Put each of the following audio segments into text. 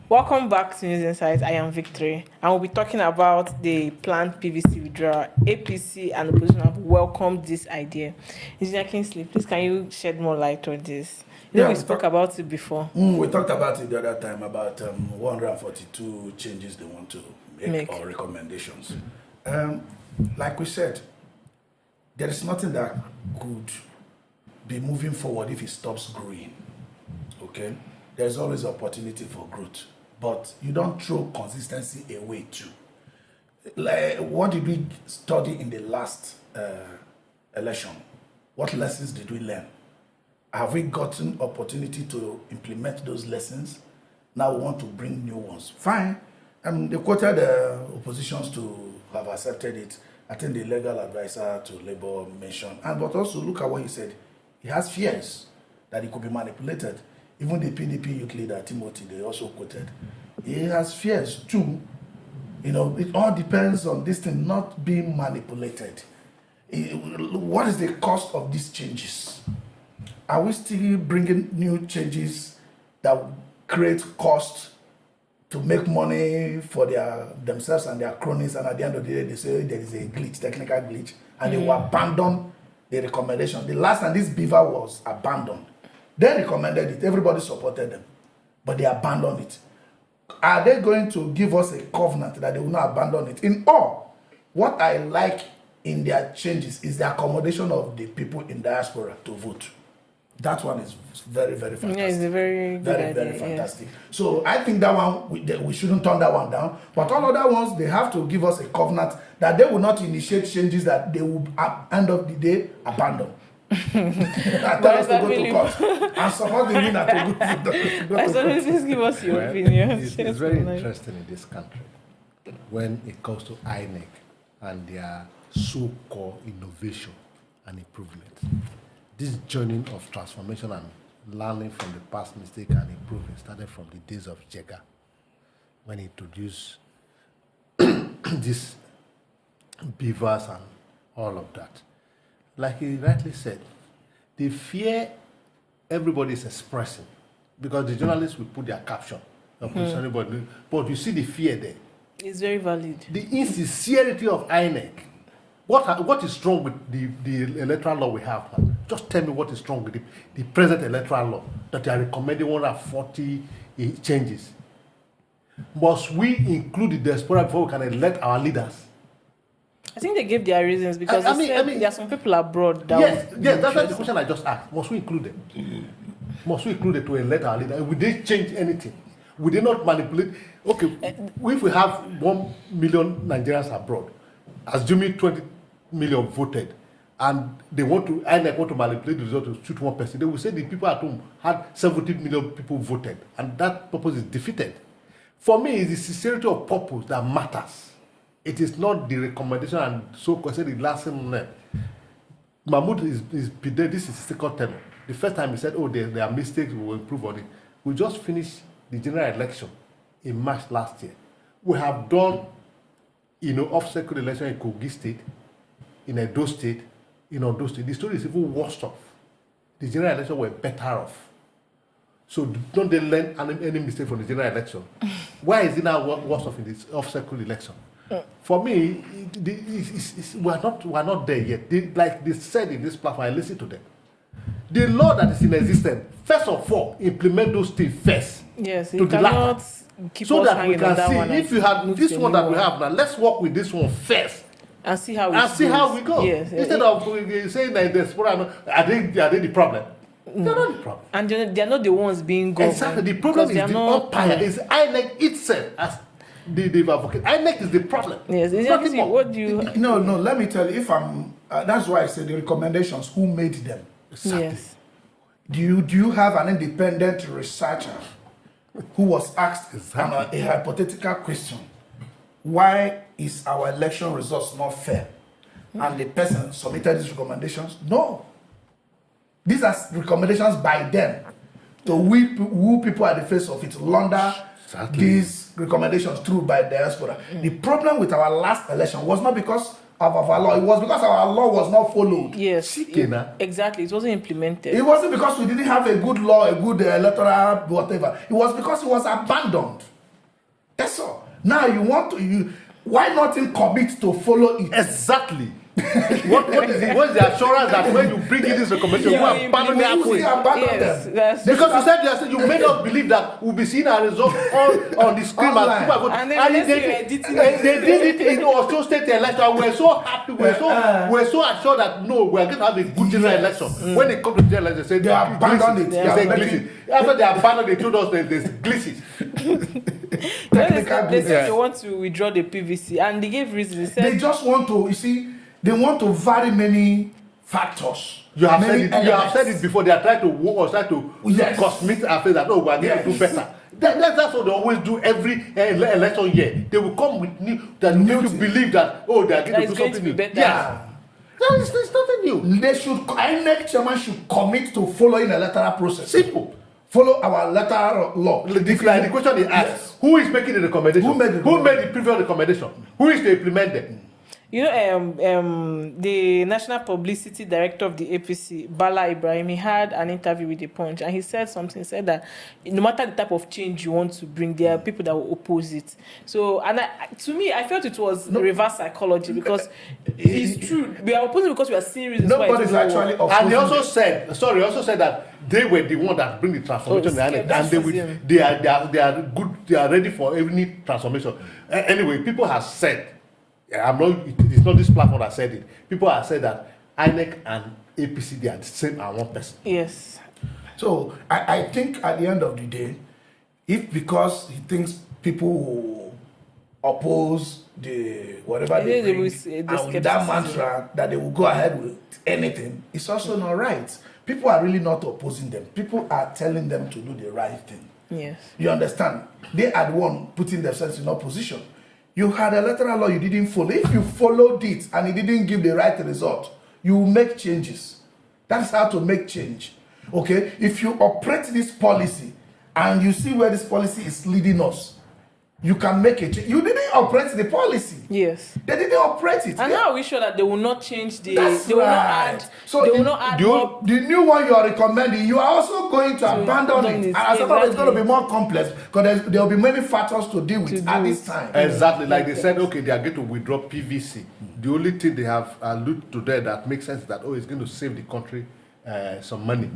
Welcome back to News Insights. I am Victory, and we'll be talking about the planned PVC withdrawal. APC and opposition have welcomed this idea. Engineer Kingsley, please can you shed more light on this? We spoke about it before. We talked about it the other time about 142 changes they want to make. Or recommendations. Like we said, there is nothing that could be moving forward if it stops growing. Okay? There's always opportunity for growth. But you don't throw consistency away too. Like, what did we study in the last election? What lessons did we learn? Have we gotten opportunity to implement those lessons? Now we want to bring new ones. Fine. They quoted the oppositions to have accepted it. I think the legal advisor to Labour mentioned. But also look at what he said. He has fears that it could be manipulated. Even the PDP youth leader, Timothy, they also quoted. He has fears too. It all depends on this thing not being manipulated. What is the cost of these changes? Are we still bringing new changes that create cost to make money for themselves and their cronies, and at the end of the day, they say there is a glitch, technical glitch, and they will abandon the recommendation. The last time this beaver was abandoned, they recommended it, everybody supported them, but they abandoned it. Are they going to give us a covenant that they will not abandon it? In all, what I like in their changes is the accommodation of the people in diaspora to vote. That one is very, very fantastic. Yeah, it's a very good idea, very fantastic. Yeah. So I think that one, we shouldn't turn that one down. But all other ones, they have to give us a covenant that they will not initiate changes that they will, at the end of the day, abandon. Tell us to go to court and support the winner to go to court. Please give us your opinion. It's very interesting in this country when it comes to INEC and their so-called innovation and improvement. This journey of transformation and learning from the past mistake and improving started from the days of Jega, when he introduced these beavers and all of that. Like he rightly said, the fear everybody is expressing, because the journalists will put their caption, but you see the fear there. It's very valid. The insincerity of INEC. What is wrong with the electoral law we have now? Just tell me what is wrong with the present electoral law that they are recommending 140 changes. Must we include the diaspora before we can elect our leaders? I think they gave their reasons because there are some people abroad that yes, that's the question I just asked. Must we include them? Must we include them to elect our leader? Would they change anything? Would they not manipulate? Okay, if we have 1 million Nigerians abroad, assuming 20 million voted, and INEC want to manipulate the result to shoot one person, they will say the people at home had 70 million people voted, and that purpose is defeated. For me, it's the sincerity of purpose that matters. It is not the recommendation and so-called the last name. Mahmood is this is second term. The first time he said, there are mistakes, we will improve on it. We just finished the general election in March last year. We have done, off-cycle election in Kogi State, in Edo State, in Ondo State. The story is even worse off. The general election were better off. So don't they learn any mistake from the general election? Why is it now worse off in this off-cycle election? For me, we're not there yet. Like they said in this platform, I listen to them. The law that is in existence, first of all, implement those things first. Yes, you cannot keep so that we can see if you have this one that we have now. Let's work with this one first and see how we go. Yes, instead of saying that Diaspora, are they the problem? They're not the problem, and they're not the ones being governed. Exactly, the problem is the umpire. It's INEC itself as the advocate. INEC is the problem. Yes, exactly. What do you? No. Let me tell you. If I'm, that's why I said the recommendations. Who made them? Exactly. Yes. Do you have an independent researcher who was asked a hypothetical question? Why is our election results not fair? And the person submitted these recommendations? No. These are recommendations by them to who people at the face of it launder these recommendations through by diaspora. The problem with our last election was not because of our law. It was because our law was not followed. Yes, exactly. It wasn't implemented. It wasn't because we didn't have a good law, a good electoral whatever. It was because it was abandoned. That's all. Now you want to why not commit to follow it? Exactly. What is the assurance that when you bring in this recommendation, you abandon the halfway? Yes, because you made us believe that we'll be seeing a result on the screen and they did it in Oslo State election. We're so happy, we're so assured that no, we're going to have a good general election. When they come to the general election, they say they abandoned it. After they abandoned, they told us that there's glitches. They said they want to withdraw the PVC, and they gave reasons. They just want to, they want to vary many factors. You have said it before. They are trying to cosmetic affairs that we are going to do better. That's what they always do every election year. They will come with new to believe that they are going to do something new. Yeah. It's nothing new. INEC Chairman should commit to following the electoral process. Simple. Follow our electoral law. The question is asked: Who is making the recommendation? Who made the previous recommendation? Who is to implement them? The National Publicity Director of the APC, Bala Ibrahim, he had an interview with The Punch, and he said something. He said that no matter the type of change you want to bring, there are people that will oppose it. So, to me, I felt it was reverse psychology, because it's true. We are opposing because we are seeing reasons why nobody's actually opposing. And he also said that they were the one that bring the transformation, and they are good. They are ready for any transformation. Anyway, people have said. It's not this platform that said it. People have said that INEC and APC, they are the same and one person. Yes. So I think at the end of the day, if because he thinks people will oppose whatever they bring, and with that mantra that they will go ahead with anything, it's also not right. People are really not opposing them. People are telling them to do the right thing. Yes. You understand? They are the one putting themselves in opposition. You had electoral law you didn't follow. If you followed it and it didn't give the right result, you will make changes. That's how to make change. Okay? If you operate this policy and you see where this policy is leading us, you can make a change. You didn't operate the policy. Yes. They didn't operate it. And how are we sure that they will not change the... That's they will not add... So they will not add more... The new one you are recommending, you are also going to abandon it. And as a it's going to be more complex because there will be many factors to deal with at this time. Exactly. Like they said, okay, they are going to withdraw PVC. The only thing they have alluded to there that makes sense is that, it's going to save the country some money.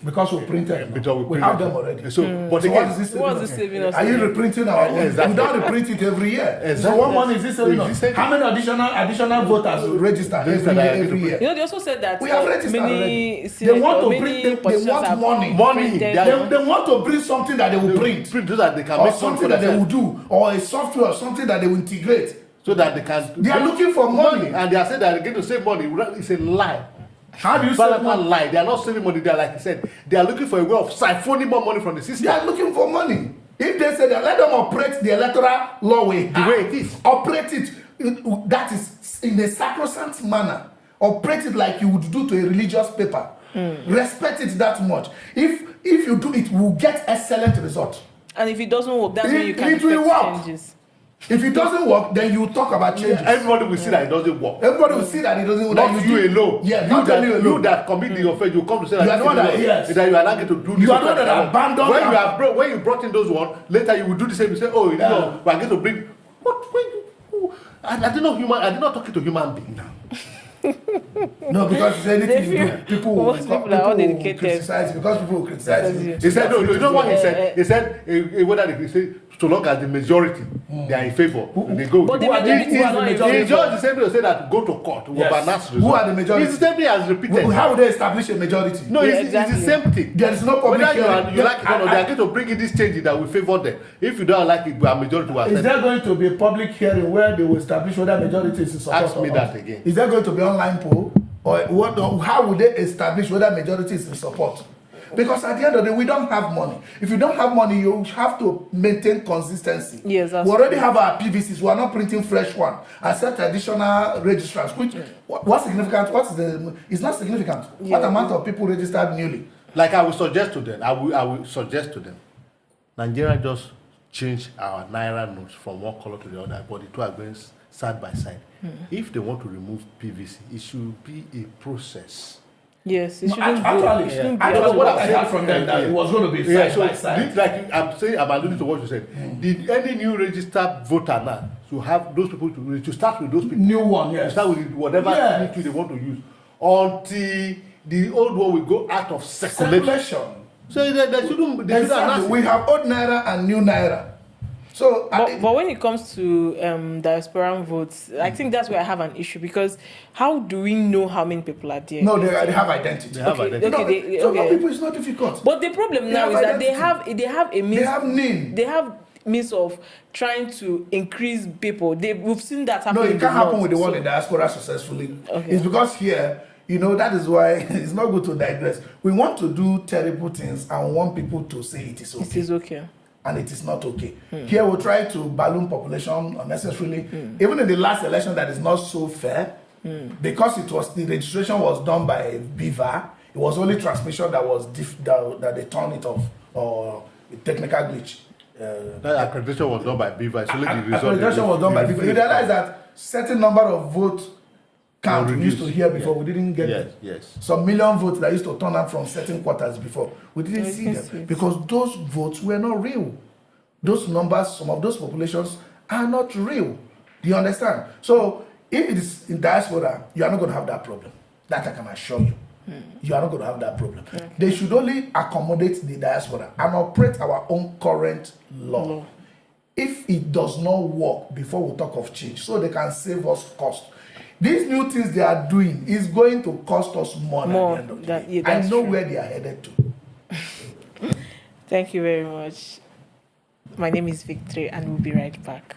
Because we printed. We have them already. So, but again, what is this saving us? Are you reprinting our own? Exactly. We don't reprint it every year. Exactly. So what money is this saving us? How many additional voters register every year? They also said that we have registered already. They want to bring. They want money. They want to bring something that they will print so that they can or make something that they will do, or a software or something that they will integrate, so that they can. They are looking for money, and they are saying that they're going to save money. It's a lie. How do you say lie? They are not saving money. They are, like you said, they are looking for a way of siphoning more money from the system. They are looking for money. If they say that, let them operate the electoral law way. The way it is. Operate it. That is in a sacrosanct manner. Operate it like you would do to a religious paper. Respect it that much. If you do it, will get excellent result. And if it doesn't work, that's when you can expect changes. If it doesn't work, then you talk about changes. Everybody will see that it doesn't work. Everybody will see that it doesn't work. Not you alone. Yeah, not you alone. You that commit the offense, you come to say that you are not that you are not going to do this. You are not that abandoned. When you brought in those ones, later you will do the same. You say, we are going to bring. I did not talking to human being now. No, because it's anything you do, people will criticize because people will criticize you. He said, no, you know what he said? He said, whether they say, so long as the majority they are in favor, they go. But the majority are not in favor. He just the same way to say that go to court. Yes. Who are the majority? It's the same thing as repeated. How would they establish a majority? No, it's the same thing. There is no public hearing. You like it or not, they are going to bring in this change that will favor them. If you don't like it, we are majority. Is there going to be a public hearing where they will establish whether majority is in support? Ask me that again. Is there going to be online poll? Or what? How would they establish whether majority is in support? Because at the end of the day, we don't have money. If you don't have money, you have to maintain consistency. Yes, we already have our PVCs. We are not printing fresh one. And set additional registrants. Which what's significant? It's not significant. Yeah. What amount of people registered newly? Like I will suggest to them. I will suggest to them. Nigeria just changed our naira notes from one color to the other, but the two are going side by side. If they want to remove PVC, it should be a process. Yes, it No, shouldn't actually, it shouldn't be actually, what what I'm I saying- heard from them that it was going to be Yeah, side so by side. like I'm saying, I'm alluding to what you said. Did any new registered voter now to have those people to start with those people? New one, To yes. start with whatever Yes. they want to use until the old one will go out of circulation. Circulation. So they shouldn't announce Exactly. it. We have old naira and new naira. So, But when it comes to diasporan votes, I think that's where I have an issue, because how do we know how many people are there? no, they have identity. They have Okay, identity. okay. So for people, it's not difficult. But the problem They now have is that identity. they have a means. They have name. They have means of trying to increase people. We've seen that happen. No, in it the can't happen north, with the one so- in diaspora successfully. Okay. It's because here, that is why it's not good to digress. We want to do terrible things and want people to say it is okay. It is okay. And it is not okay. Here we try to balloon population unnecessarily. Even in the last election that is not so fair, because the registration was done by Beaver, it was only transmission that was that they turned it off, or a technical glitch. That accreditation was done by Beaver. It's only the result. Accreditation was done by Beaver. You realize that certain number of votes count we used to hear before, we didn't get them. Yes. Some million votes that used to turn out from certain quarters before, we didn't see them because those votes were not real. Those numbers, some of those populations are not real. Do you understand? So if it is in diaspora, you are not going to have that problem. That I can assure you. You are not going to have that problem. Okay. They should only accommodate the diaspora and operate our own current law. If it does not work, before we talk of change, so they can save us cost. These new things they are doing is going to cost us more at the end of the day. I know where they are headed to. Thank you very much. My name is Victory, and we'll be right back.